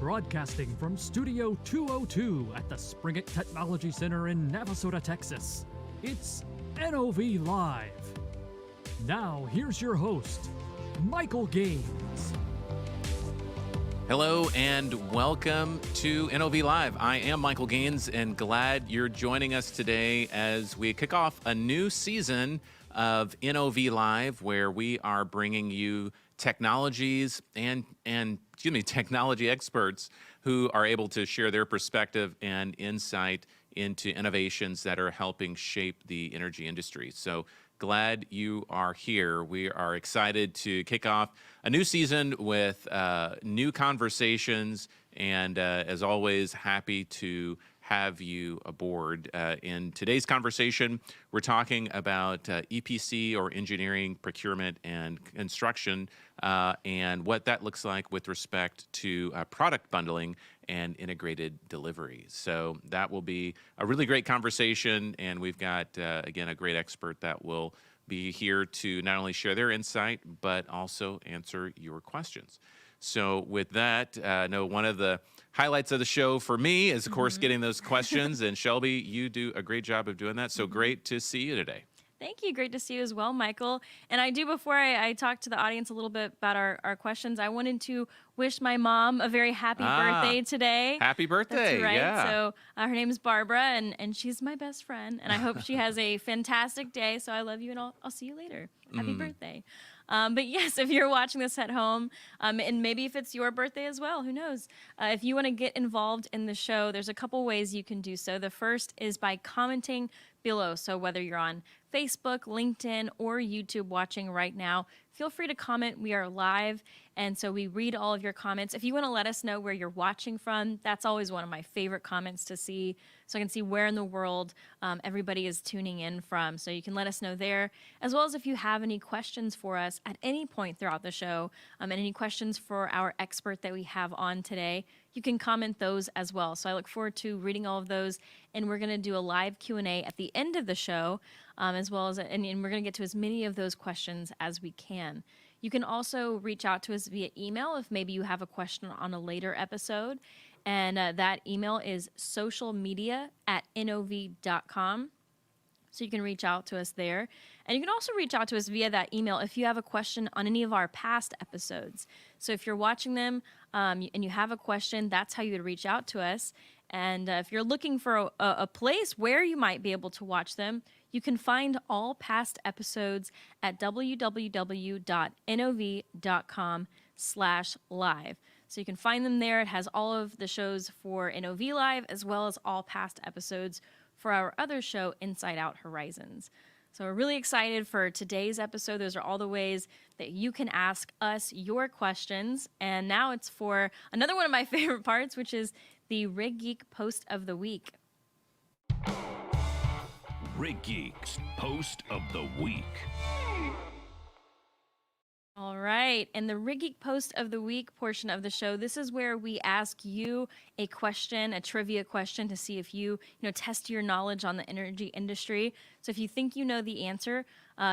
broadcasting from Studio 202 at the Springett Technology Center in Navasota, Texas. It's NOV Live. Now, here's your host, Michael Gaines. Hello and welcome to NOV Live. I am Michael Gaines and glad you're joining us today as we kick off a new season of NOV Live, where we are bringing you technologies and technology experts who are able to share their perspective and insight into innovations that are helping shape the energy industry. So glad you are here. We are excited to kick off a new season with new conversations, and as always, happy to have you aboard. In today's conversation, we're talking about EPC, or engineering, procurement, and construction, and what that looks like with respect to product bundling and integrated delivery. So that will be a really great conversation, and we've got, again, a great expert that will be here to not only share their insight, but also answer your questions. So with that, I know one of the highlights of the show for me is, of course, getting those questions. And Shelby, you do a great job of doing that. So great to see you today. Thank you. Great to see you as well, Michael. And I do, before I talk to the audience a little bit about our questions, I wanted to wish my mom a very happy birthday today. Happy birthday. That's right. Yeah. So her name is Barbara, and she's my best friend. And I hope she has a fantastic day. So I love you, and I'll see you later. Happy birthday. But yes, if you're watching this at home, and maybe if it's your birthday as well, who knows? If you want to get involved in the show, there's a couple ways you can do so. The first is by commenting below. So whether you're on Facebook, LinkedIn, or YouTube watching right now, feel free to comment. We are live, and so we read all of your comments. If you want to let us know where you're watching from, that's always one of my favorite comments to see, so I can see where in the world everybody is tuning in from. So you can let us know there, as well as if you have any questions for us at any point throughout the show, and any questions for our expert that we have on today, you can comment those as well. So I look forward to reading all of those, and we're going to do a live Q&A at the end of the show, as well as, and we're going to get to as many of those questions as we can. You can also reach out to us via email if maybe you have a question on a later episode, and that email is socialmedia@nov.com. So you can reach out to us there. And you can also reach out to us via that email if you have a question on any of our past episodes. So if you're watching them and you have a question, that's how you would reach out to us. And if you're looking for a place where you might be able to watch them, you can find all past episodes at www.nov.com/live. So you can find them there. It has all of the shows for NOV Live, as well as all past episodes for our other show, Inside Out Horizons. So we're really excited for today's episode. Those are all the ways that you can ask us your questions. And now it's for another one of my favorite parts, which is the Rig Geek Post of the Week. Rig Geek's Post of the Week. All right, and the Rig Geek Post of the Week portion of the show, this is where we ask you a question, a trivia question, to see if you test your knowledge on the energy industry. So if you think you know the answer,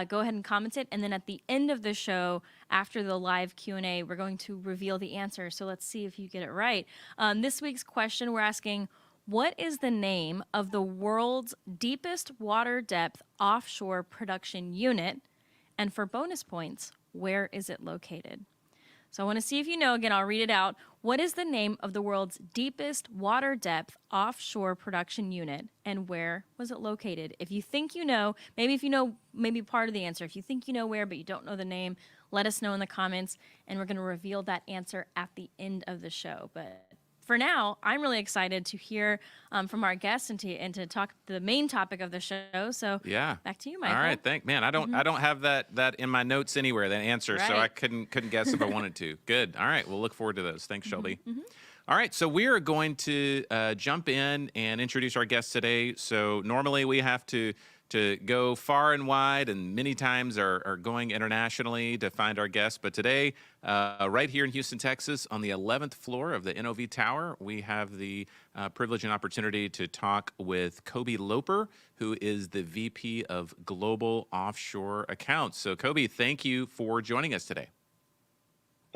go ahead and comment it, and then at the end of the show, after the live Q&A, we're going to reveal the answer. So let's see if you get it right. This week's question, we're asking, what is the name of the world's deepest water depth offshore production unit? And for bonus points, where is it located? So I want to see if you know. Again, I'll read it out. What is the name of the world's deepest water depth offshore production unit, and where was it located? If you think you know, maybe if you know maybe part of the answer, if you think you know where but you don't know the name, let us know in the comments, and we're going to reveal that answer at the end of the show. But for now, I'm really excited to hear from our guests and to talk the main topic of the show. So yeah, back to you, Michael. All right, man. I don't have that in my notes anywhere, that answer, right. So I couldn't guess if I wanted to. Good. All right, we'll look forward to those. Thanks, Shelby. All right, so we are going to jump in and introduce our guests today. So normally we have to go far and wide, and many times are going internationally to find our guests. But today, right here in Houston, Texas, on the 11th floor of the NOV Tower, we have the privilege and opportunity to talk with Cobie Loper, who is the VP of Global Offshore Accounts. So, Cobie, thank you for joining us today.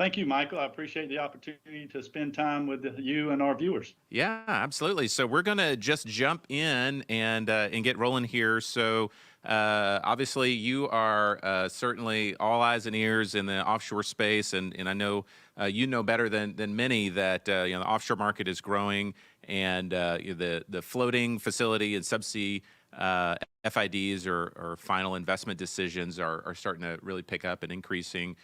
Thank you, Michael. I appreciate the opportunity to spend time with you and our viewers. Yeah, absolutely. So we're gonna just jump in and get rolling here. So obviously, you are certainly all eyes and ears in the offshore space, and I know you know better than many that you know the offshore market is growing, and the floating facility and subsea FIDs or final investment decisions are starting to really pick up and increasing.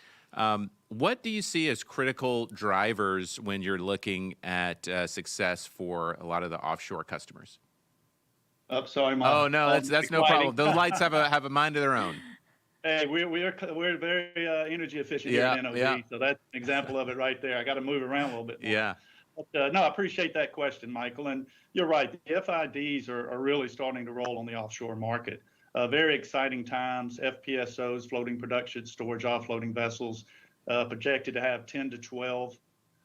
What do you see as critical drivers when you're looking at success for a lot of the offshore customers? Oh, sorry, Oh no, that's no problem. Those lights have a mind of their own. Hey, we're very energy efficient here at NOV, so that's an example of it right there. I got to move around a little bit more. Yeah. But, no, I appreciate that question, Michael. And you're right, the FIDs are really starting to roll on the offshore market. Very exciting times. FPSOs, floating production storage offloading vessels, projected to have 10 to 12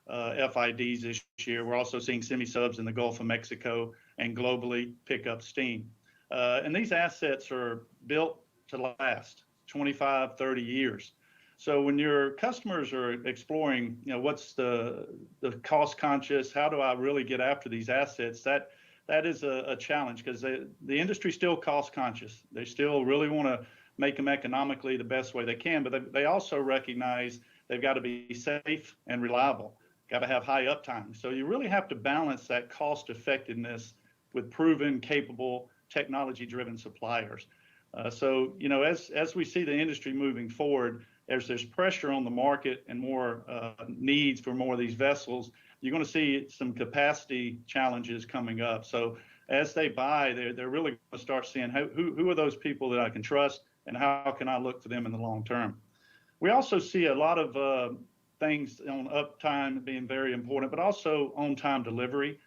FIDs this year. We're also seeing semi-subs in the Gulf of Mexico and globally pick up steam. And these assets are built to last 25, 30 years. So when your customers are exploring, you know, what's the cost conscious, how do I really get after these assets, that is a challenge because the industry still cost conscious. They still really want to make them economically the best way they can, but they also recognize they've got to be safe and reliable, got to have high uptime. So you really have to balance that cost effectiveness with proven, capable, technology-driven suppliers. So, you know, as we see the industry moving forward, as there's pressure on the market and more needs for more of these vessels, you're going to see some capacity challenges coming up. So as they buy, they're really going to start seeing who are those people that I can trust and how can I look for them in the long term. We also see a lot of things on uptime being very important, but also on-time delivery.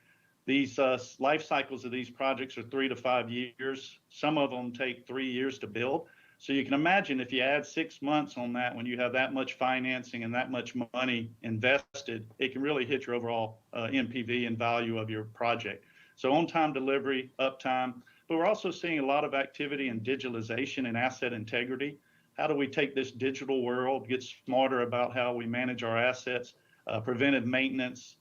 These life cycles of these projects are 3 to 5 years. Some of them take 3 years to build. So you can imagine if you add 6 months on that, when you have that much financing and that much money invested, it can really hit your overall NPV and value of your project. So on-time delivery, uptime, but we're also seeing a lot of activity in digitalization and asset integrity. How do we take this digital world, get smarter about how we manage our assets, preventive maintenance,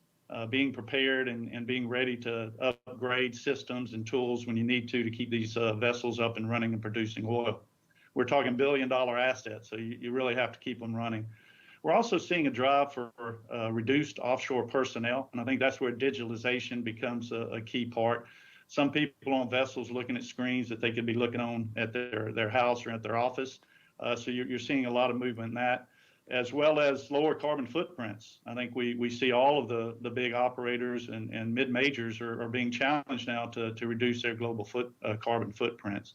being prepared and being ready to upgrade systems and tools when you need to keep these vessels up and running and producing oil. We're talking billion-dollar assets, so you really have to keep them running. We're also seeing a drive for reduced offshore personnel, and I think that's where digitalization becomes a key part. Some people on vessels looking at screens that they could be looking on at their house or at their office. So you're seeing a lot of movement in that, as well as lower carbon footprints. I think we see all of the big operators and mid-majors are being challenged now to reduce their global carbon footprints.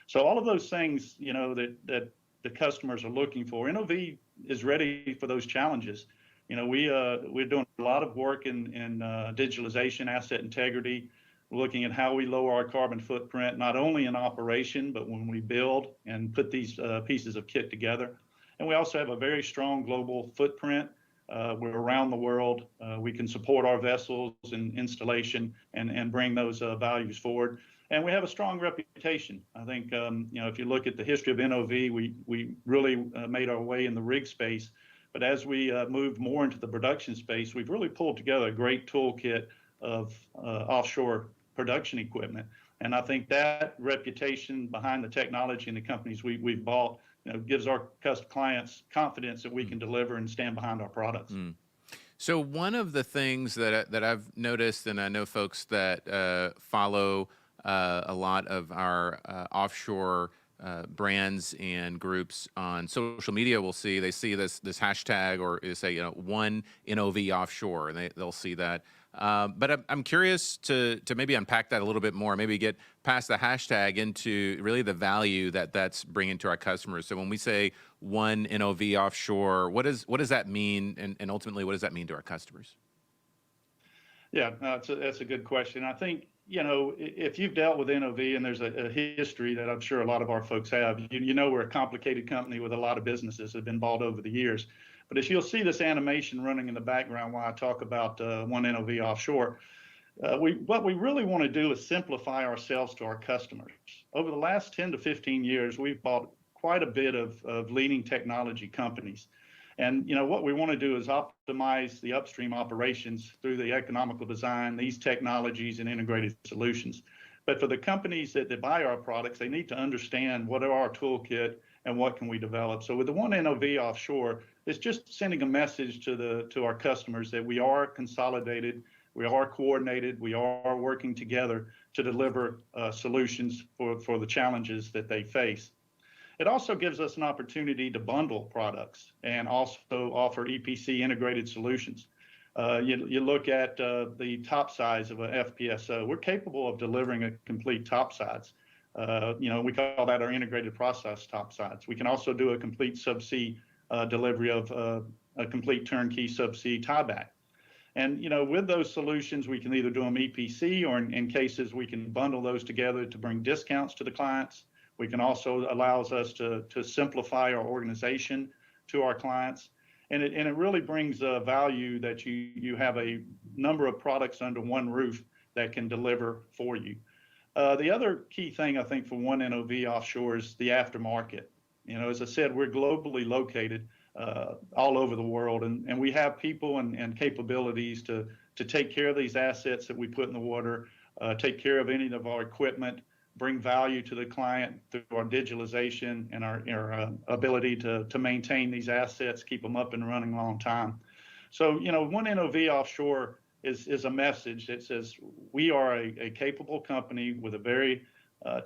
So all of those things, you know, that the customers are looking for, NOV is ready for those challenges. You know, we're doing a lot of work in digitalization, asset integrity, looking at how we lower our carbon footprint, not only in operation, but when we build and put these pieces of kit together. And we also have a very strong global footprint. We're around the world. We can support our vessels in installation and bring those values forward. And we have a strong reputation. I think, you know, if you look at the history of NOV, we really made our way in the rig space. But as we moved more into the production space, we've really pulled together a great toolkit of offshore production equipment. And I think that reputation behind the technology and the companies we've bought, you know, gives our clients confidence that we can deliver and stand behind our products. So one of the things that I've noticed, and I know folks that follow a lot of our offshore brands and groups on social media will see, they see this hashtag, or they say, you know, one NOV offshore, and they'll see that. But I'm curious to maybe unpack that a little bit more, maybe get past the hashtag into really the value that's bringing to our customers. So when we say one NOV offshore, what does that mean, and ultimately what does that mean to our customers? Yeah, that's a good question. I think, you know, if you've dealt with NOV, and there's a history that I'm sure a lot of our folks have, you know, we're a complicated company with a lot of businesses that have been bought over the years. But as you'll see this animation running in the background while I talk about one NOV offshore, what we really want to do is simplify ourselves to our customers. Over the last 10 to 15 years, we've bought quite a bit of leading technology companies. And what we want to do is optimize the upstream operations through the economical design, these technologies, and integrated solutions. But for the companies that buy our products, they need to understand what are our toolkit and what can we develop. So with the one NOV Offshore, it's just sending a message to our customers that we are consolidated, we are coordinated, we are working together to deliver solutions for the challenges that they face. It also gives us an opportunity to bundle products and also offer EPC integrated solutions. You look at the top size of a FPSO, we're capable of delivering a complete top sides. We call that our integrated process top sides. We can also do a complete subsea delivery of a complete turnkey subsea tieback. And with those solutions, we can either do them EPC, or in cases we can bundle those together to bring discounts to the clients. We can also allows us to simplify our organization to our clients. And it really brings value that you have a number of products under one roof that can deliver for you. The other key thing, I think, for one NOV Offshore is the aftermarket. As I said, we're globally located all over the world, and we have people and capabilities to take care of these assets that we put in the water, take care of any of our equipment, bring value to the client through our digitalization and our ability to maintain these assets, keep them up and running a long time. So, one NOV Offshore is a message that says we are a capable company with a very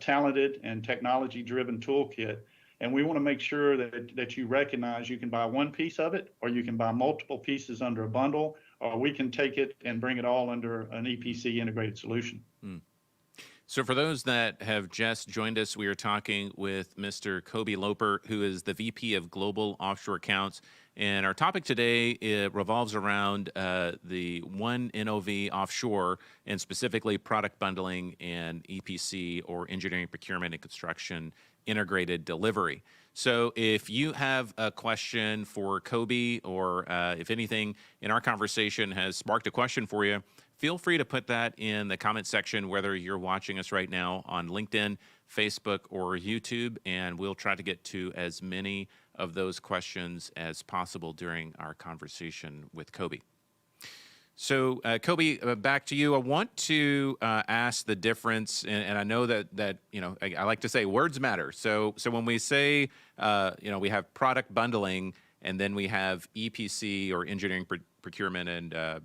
talented and technology-driven toolkit. And we want to make sure that you recognize you can buy one piece of it, or you can buy multiple pieces under a bundle, or we can take it and bring it all under an EPC integrated solution. So for those that have just joined us, we are talking with Mr. Cobie Loper, who is the VP of Global Offshore Accounts. And our topic today revolves around the one NOV Offshore, and specifically product bundling and EPC, or engineering, procurement, and construction integrated delivery. So if you have a question for Cobie, or if anything in our conversation has sparked a question for you, feel free to put that in the comment section, whether you're watching us right now on LinkedIn, Facebook, or YouTube, and we'll try to get to as many of those questions as possible during our conversation with Cobie. So, Cobie, back to you. I want to ask the difference, and I know that I like to say words matter. So when we say we have product bundling, and then we have EPC, or engineering, procurement, and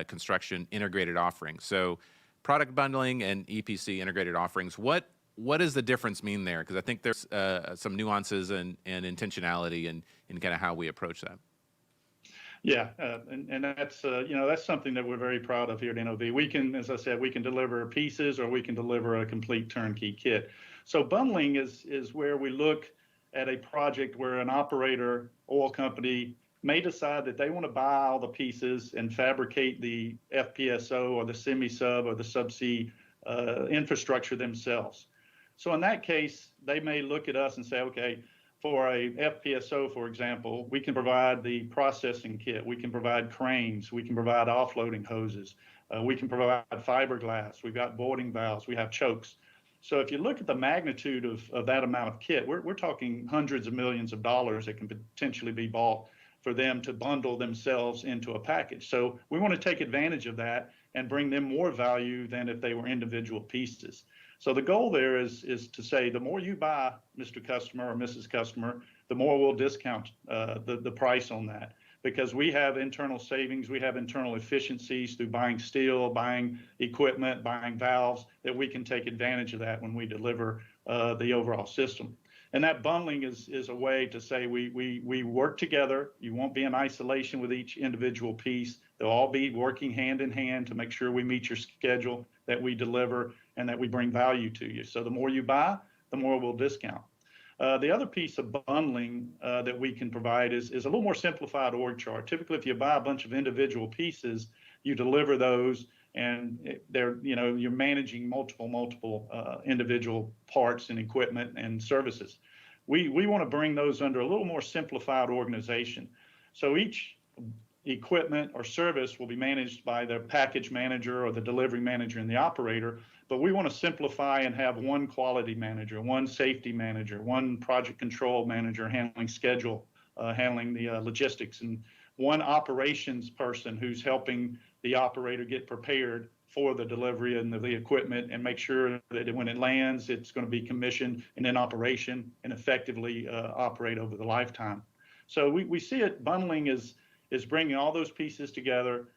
construction integrated offerings. So product bundling and EPC integrated offerings, what does the difference mean there? Because I think there's some nuances and intentionality in kind of how we approach that. Yeah, and that's that's something that we're very proud of here at NOV. We can, as I said, we can deliver pieces, or we can deliver a complete turnkey kit. So bundling is where we look at a project where an operator, oil company, may decide that they want to buy all the pieces and fabricate the FPSO or the semi-sub or the subsea infrastructure themselves. So in that case, they may look at us and say, okay, for a FPSO, for example, we can provide the processing kit, we can provide cranes, we can provide offloading hoses, we can provide fiberglass, we've got boarding valves, we have chokes. So if you look at the magnitude of that amount of kit, we're talking hundreds of millions of dollars that can potentially be bought for them to bundle themselves into a package. So we want to take advantage of that and bring them more value than if they were individual pieces. So the goal there is to say, the more you buy, Mr. Customer or Mrs. Customer, the more we'll discount the price on that, because we have internal savings, we have internal efficiencies through buying steel, buying equipment, buying valves, that we can take advantage of that when we deliver the overall system. And that bundling is a way to say we work together. You won't be in isolation with each individual piece. They'll all be working hand in hand to make sure we meet your schedule, that we deliver, and that we bring value to you. So the more you buy, the more we'll discount. The other piece of bundling that we can provide is a little more simplified org chart. Typically, if you buy a bunch of individual pieces, you deliver those, and you're managing multiple individual parts and equipment and services. We want to bring those under a little more simplified organization. So each equipment or service will be managed by the package manager or the delivery manager and the operator, but we want to simplify and have one quality manager, one safety manager, one project control manager handling schedule handling the logistics, and one operations person who's helping the operator get prepared for the delivery and the equipment and make sure that when it lands, it's going to be commissioned and in operation and effectively operate over the lifetime. So we see it bundling is bringing all those pieces together,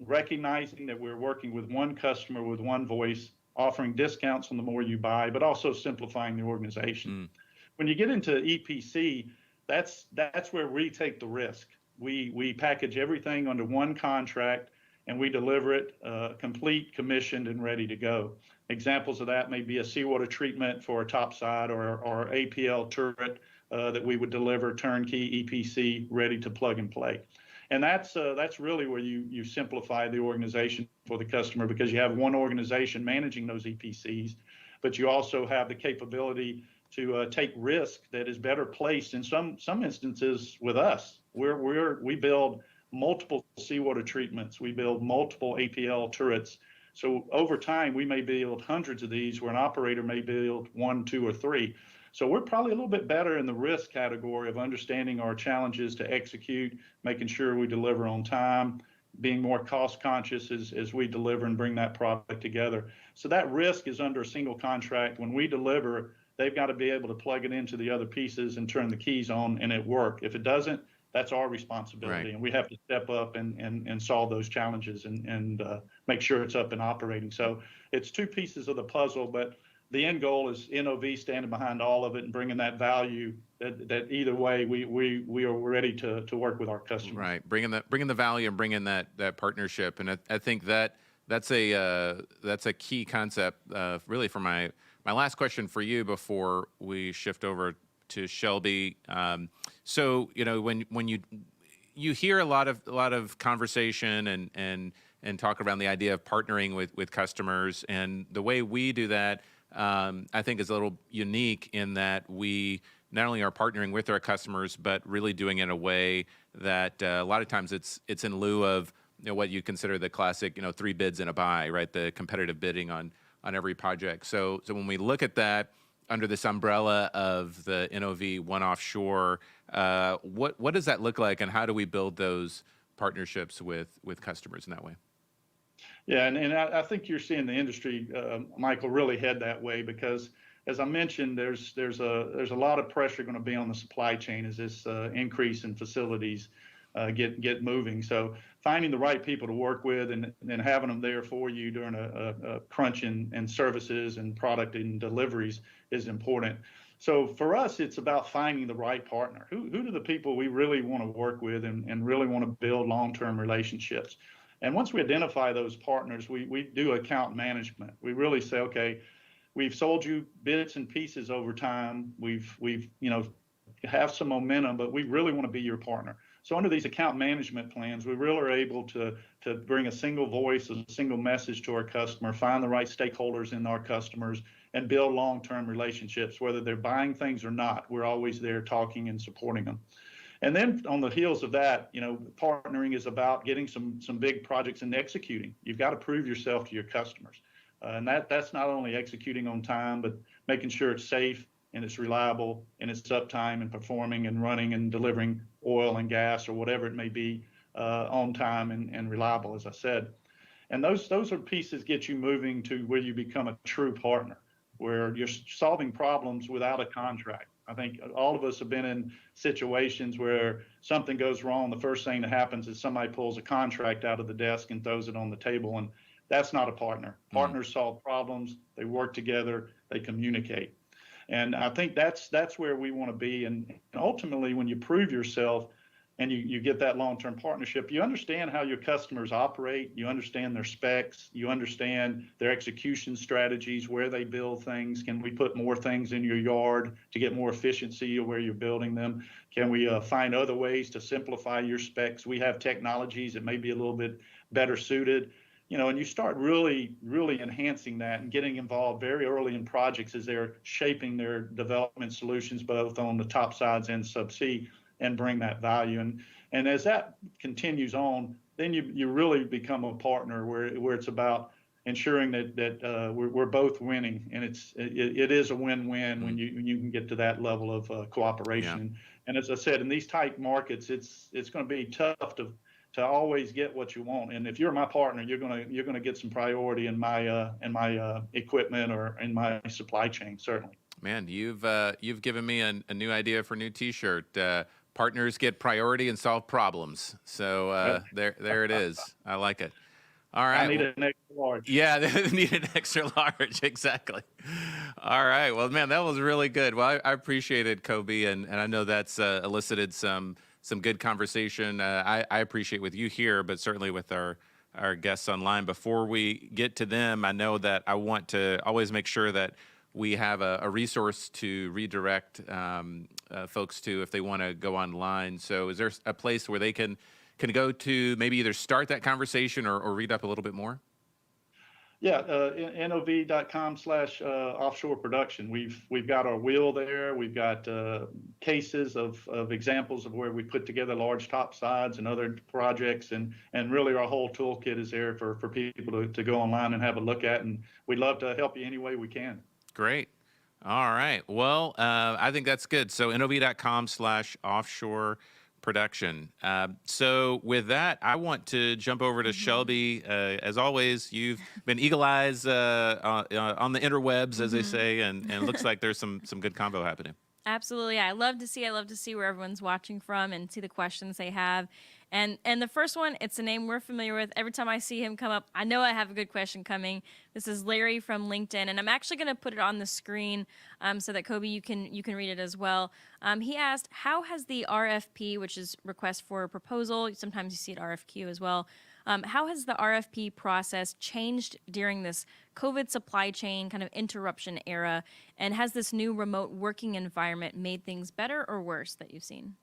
recognizing that we're working with one customer with one voice, offering discounts on the more you buy, but also simplifying the organization. When you get into EPC, that's where we take the risk. We package everything under one contract and we deliver it complete, commissioned, and ready to go. Examples of that may be a seawater treatment for a topside or APL turret that we would deliver turnkey EPC ready to plug and play. And that's really where you simplify the organization for the customer, because you have one organization managing those EPCs, but you also have the capability to take risk that is better placed in some instances with us. We build multiple seawater treatments, we build multiple APL turrets. So over time, we may build hundreds of these, where an operator may build 1, 2, or 3. So we're probably a little bit better in the risk category of understanding our challenges to execute, making sure we deliver on time, being more cost conscious as we deliver and bring that product together. So that risk is under a single contract. When we deliver, they've got to be able to plug it into the other pieces and turn the keys on and it work. If it doesn't, that's our responsibility. Right. And we have to step up and solve those challenges and make sure it's up and operating. So it's two pieces of the puzzle, but the end goal is NOV standing behind all of it and bringing that value that either way we are ready to work with our customers. Right, bringing the value and bringing that partnership, and I think that's a key concept. Really, for my last question for you before we shift over to Shelby. So when you hear a lot of conversation and talk around the idea of partnering with customers, and the way we do that, I think is a little unique in that we not only are partnering with our customers, but really doing it in a way that a lot of times it's in lieu of what you consider the classic 3 bids and a buy, right? The competitive bidding on every project. So when we look at that under this umbrella of the NOV One Offshore, what does that look like, and how do we build those partnerships with customers in that way? Yeah, and I think you're seeing the industry, Michael, really head that way, because as I mentioned, there's a lot of pressure going to be on the supply chain as this increase in facilities get moving. So finding the right people to work with and having them there for you during a crunch in services and product and deliveries is important. So for us, it's about finding the right partner. Who are the people we really want to work with and really want to build long-term relationships? And once we identify those partners, we do account management. We really say, okay, we've sold you bits and pieces over time. We've have some momentum, but we really want to be your partner. So under these account management plans, we really are able to bring a single voice, a single message to our customer, find the right stakeholders in our customers, and build long-term relationships, whether they're buying things or not. We're always there talking and supporting them. And then on the heels of that, partnering is about getting some big projects and executing. You've got to prove yourself to your customers. And that's not only executing on time, but making sure it's safe and it's reliable and it's uptime and performing and running and delivering oil and gas or whatever it may be on time and reliable, as I said. And those are pieces get you moving to where you become a true partner, where you're solving problems without a contract. I think all of us have been in situations where something goes wrong. The first thing that happens is somebody pulls a contract out of the desk and throws it on the table, and that's not a partner. Partners solve problems, they work together, they communicate. And I think that's where we want to be. And ultimately, when you prove yourself and you get that long-term partnership, you understand how your customers operate, you understand their specs, you understand their execution strategies, where they build things. Can we put more things in your yard to get more efficiency of where you're building them? Can we find other ways to simplify your specs? We have technologies that may be a little bit better suited. And you start really, really enhancing that and getting involved very early in projects as they're shaping their development solutions, both on the top sides and subsea, and bring that value. And as that continues on, then you really become a partner where it's about ensuring that we're both winning, and it is a win-win when you can get to that level of cooperation And as I said, in these tight markets, it's going to be tough to always get what you want. And if you're my partner, you're gonna get some priority in my equipment or in my supply chain, certainly. Man, you've given me a new idea for a new T-shirt. Partners get priority and solve problems. So there it is. I like it. All right. I need an extra large. Yeah, they need an extra large. Exactly. All right. Well, man, that was really good. Well, I appreciate it, Cobie, and I know that's elicited some good conversation. I appreciate with you here, but certainly with our guests online. Before we get to them, I know that I want to always make sure that we have a resource to redirect folks to if they want to go online. So is there a place where they can go to maybe either start that conversation or read up a little bit more? Yeah, NOV.com/offshore production. We've got our wheel there. We've got cases of examples of where we put together large topsides and other projects, and really our whole toolkit is there for people to go online and have a look at. And we'd love to help you any way we can. Great. All right. Well, I think that's good. So NOV.com/offshore production. So with that, I want to jump over to Shelby. As always, you've been eagle eyes on the interwebs, as they say, and it looks like there's some good convo happening. Absolutely. I love to see where everyone's watching from and see the questions they have. And the first one, it's a name we're familiar with. Every time I see him come up, I know I have a good question coming. This is Larry from LinkedIn, and I'm actually going to put it on the screen so that Cobie, you can read it as well. He asked, how has the RFP, which is request for a proposal, sometimes you see it RFQ as well, how has the RFP process changed during this COVID supply chain kind of interruption era, and has this new remote working environment made things better or worse that you've seen?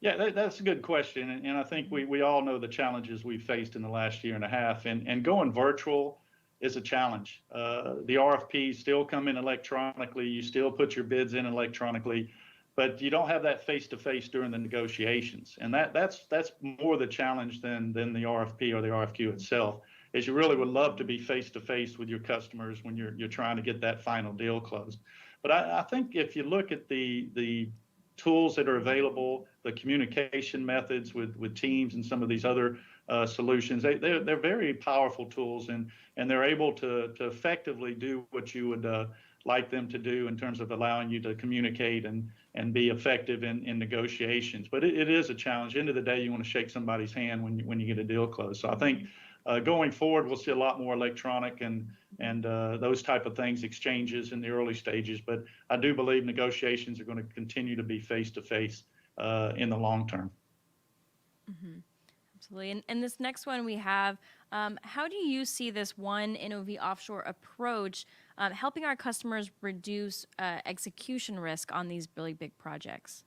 Yeah, that's a good question. And I think we all know the challenges we've faced in the last year and a half. And going virtual is a challenge. The RFPs still come in electronically. You still put your bids in electronically, but you don't have that face-to-face during the negotiations. And that's more the challenge than the RFP or the RFQ itself, is you really would love to be face-to-face with your customers when you're trying to get that final deal closed. But I think if you look at the tools that are available, the communication methods with Teams and some of these other solutions, they're very powerful tools, and they're able to effectively do what you would like them to do in terms of allowing you to communicate and be effective in negotiations. But it is a challenge. End of the day, you want to shake somebody's hand when you get a deal closed. So I think going forward, we'll see a lot more electronic and those type of things, exchanges in the early stages. But I do believe negotiations are going to continue to be face-to-face in the long term. Mm-hmm. Absolutely. And this next one we have, how do you see this one NOV offshore approach helping our customers reduce execution risk on these really big projects?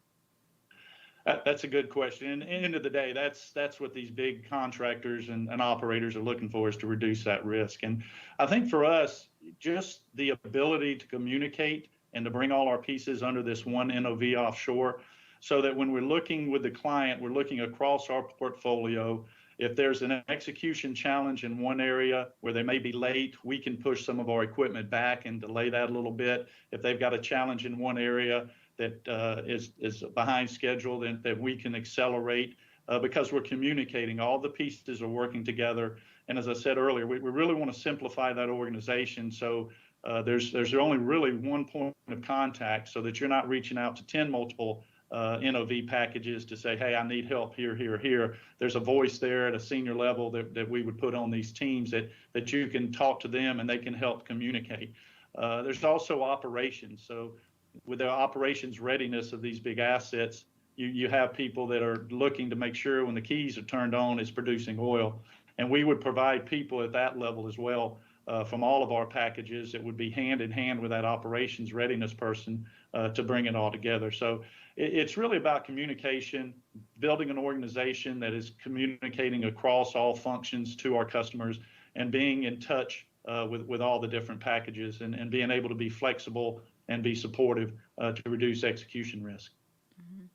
That's a good question. And at the end of the day, that's what these big contractors and operators are looking for, is to reduce that risk. And I think for us, just the ability to communicate and to bring all our pieces under this one NOV offshore, so that when we're looking with the client, we're looking across our portfolio. If there's an execution challenge in one area where they may be late, we can push some of our equipment back and delay that a little bit. If they've got a challenge in one area that is behind schedule, then that we can accelerate because we're communicating. All the pieces are working together. And as I said earlier, we really want to simplify that organization. So there's only really one point of contact, so that you're not reaching out to 10 multiple NOV packages to say, hey, I need help here, here, here. There's a voice there at a senior level that we would put on these teams that you can talk to them and they can help communicate. There's also operations. So with the operations readiness of these big assets, you have people that are looking to make sure when the keys are turned on, it's producing oil. And we would provide people at that level as well from all of our packages that would be hand in hand with that operations readiness person to bring it all together. So it's really about communication, building an organization that is communicating across all functions to our customers, and being in touch with all the different packages, and being able to be flexible and be supportive to reduce execution risk. Mm-hmm.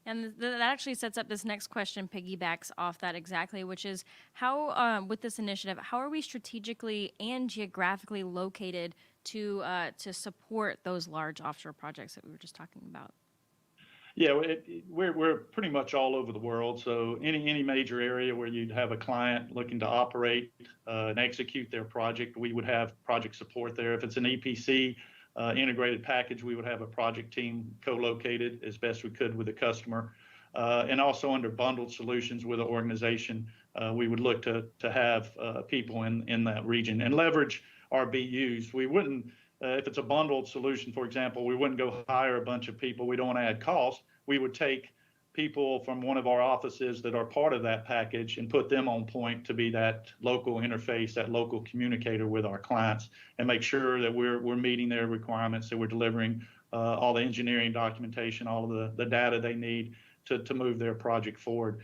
And that actually sets up this next question, piggybacks off that exactly, which is how, with this initiative, how are we strategically and geographically located to support those large offshore projects that we were just talking about? Yeah, we're pretty much all over the world. So any major area where you'd have a client looking to operate and execute their project, we would have project support there. If it's an EPC integrated package, we would have a project team co-located as best we could with the customer. And also under bundled solutions with an organization, we would look to have people in that region and leverage our BUs. We wouldn't, if it's a bundled solution, for example, we wouldn't go hire a bunch of people. We don't want to add cost. We would take people from one of our offices that are part of that package and put them on point to be that local interface, that local communicator with our clients, and make sure that we're meeting their requirements, that we're delivering all the engineering documentation, all of the data they need to move their project forward.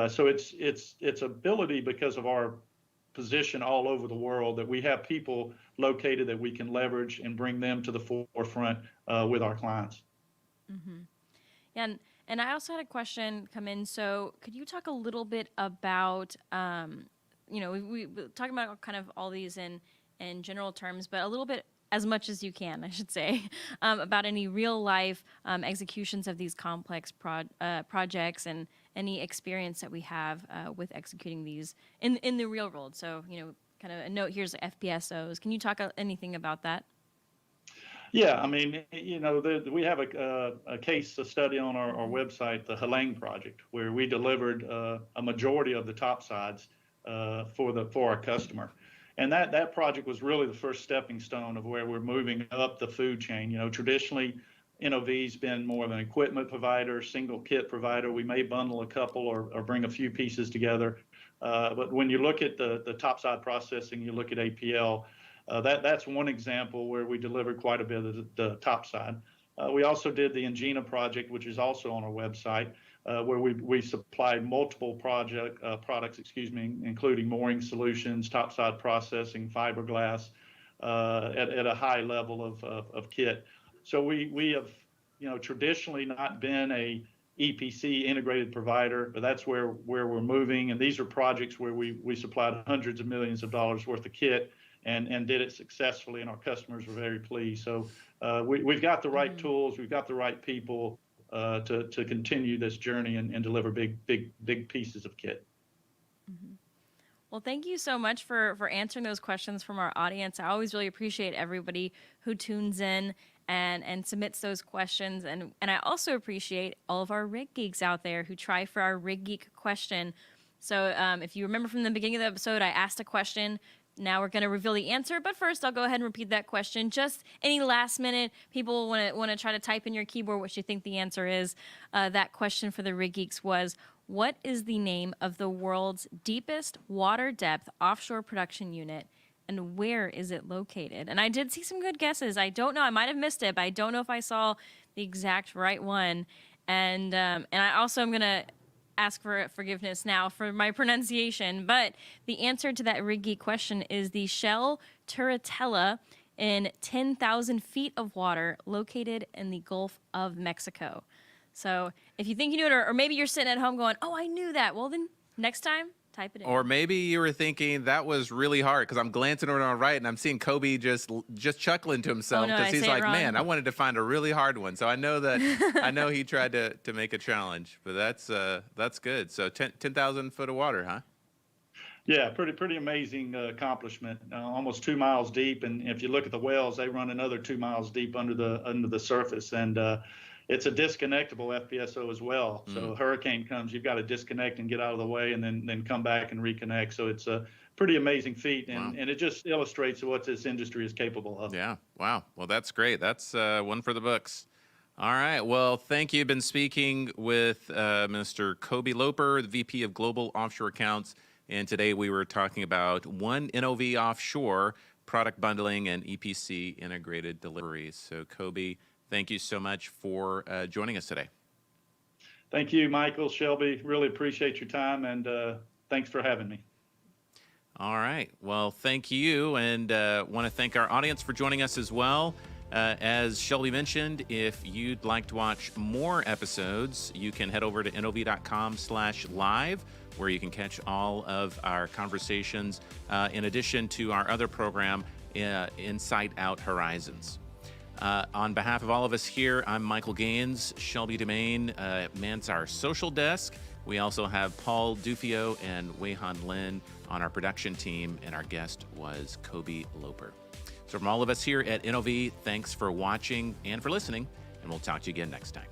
So it's ability because of our position all over the world that we have people located that we can leverage and bring them to the forefront with our clients. Mm-hmm. Yeah, and I also had a question come in. So could you talk a little bit about, we talking about kind of all these in general terms, but a little bit, as much as you can, I should say, about any real life executions of these complex projects and any experience that we have with executing these in the real world. So, kind of a note here's FPSOs. Can you talk anything about that? Yeah, I mean, we have a case study on our website, the Halang project, where we delivered a majority of the topsides for our customer. And that project was really the first stepping stone of where we're moving up the food chain. Traditionally, NOV's been more of an equipment provider, single kit provider. We may bundle a couple or bring a few pieces together. But when you look at the topside processing, you look at APL, that's one example where we delivered quite a bit of the topside. We also did the Engina project, which is also on our website, where we supplied multiple products, including mooring solutions, topside processing, fiberglass, at a high level of kit. So we have, traditionally not been a EPC integrated provider, but that's where we're moving. And these are projects where we supplied hundreds of millions of dollars worth of kit and did it successfully, and our customers were very pleased. So we've got the right tools, we've got the right people to continue this journey and deliver big pieces of kit. Mm-hmm. Well, thank you so much for answering those questions from our audience. I always really appreciate everybody who tunes in and submits those questions. And I also appreciate all of our rig geeks out there who try for our rig geek question. So if you remember from the beginning of the episode, I asked a question. Now we're going to reveal the answer, but first I'll go ahead and repeat that question. Just any last minute people want to try to type in your keyboard what you think the answer is. That question for the Rig Geeks was, what is the name of the world's deepest water depth offshore production unit, and where is it located? And I did see some good guesses. I don't know, I might have missed it, but I don't know if I saw the exact right one. And I also am going to ask for forgiveness now for my pronunciation, but the answer to that Rig Geek question is the Shell Turritella in 10,000 feet of water located in the Gulf of Mexico. So if you think you knew it, or maybe you're sitting at home going, oh, I knew that. Well, then next time, type it in. Or maybe you were thinking that was really hard, because I'm glancing over on the right and I'm seeing Cobie just chuckling to himself because he's like, man, I wanted to find a really hard one. So I know that he tried to make a challenge, but that's good. So 10,000 foot of water, huh? Yeah, pretty amazing accomplishment. Almost 2 miles deep, and if you look at the wells, they run another 2 miles deep under the surface, and it's a disconnectable FPSO as well. So a hurricane comes, you've got to disconnect and get out of the way, and then come back and reconnect. So it's a pretty amazing feat, and it just illustrates what this industry is capable of. Yeah, wow. Well, that's great. That's one for the books. All right. Well, thank you. Been speaking with Mr. Cobie Loper, the VP of Global Offshore Accounts, and today we were talking about one NOV Offshore product bundling and EPC integrated deliveries. So, Cobie, thank you so much for joining us today. Thank you, Michael, Shelby. Really appreciate your time, and thanks for having me. All right. Well, thank you, and want to thank our audience for joining us as well. As Shelby mentioned, if you'd like to watch more episodes, you can head over to nov.com/live, where you can catch all of our conversations, in addition to our other program, Insight Out Horizons. On behalf of all of us here, I'm Michael Gaines. Shelby Domain mans our social desk. We also have Paul Dufio and Wei-Han Lin on our production team, and our guest was Cobie Loper. So from all of us here at NOV, thanks for watching and for listening, and we'll talk to you again next time.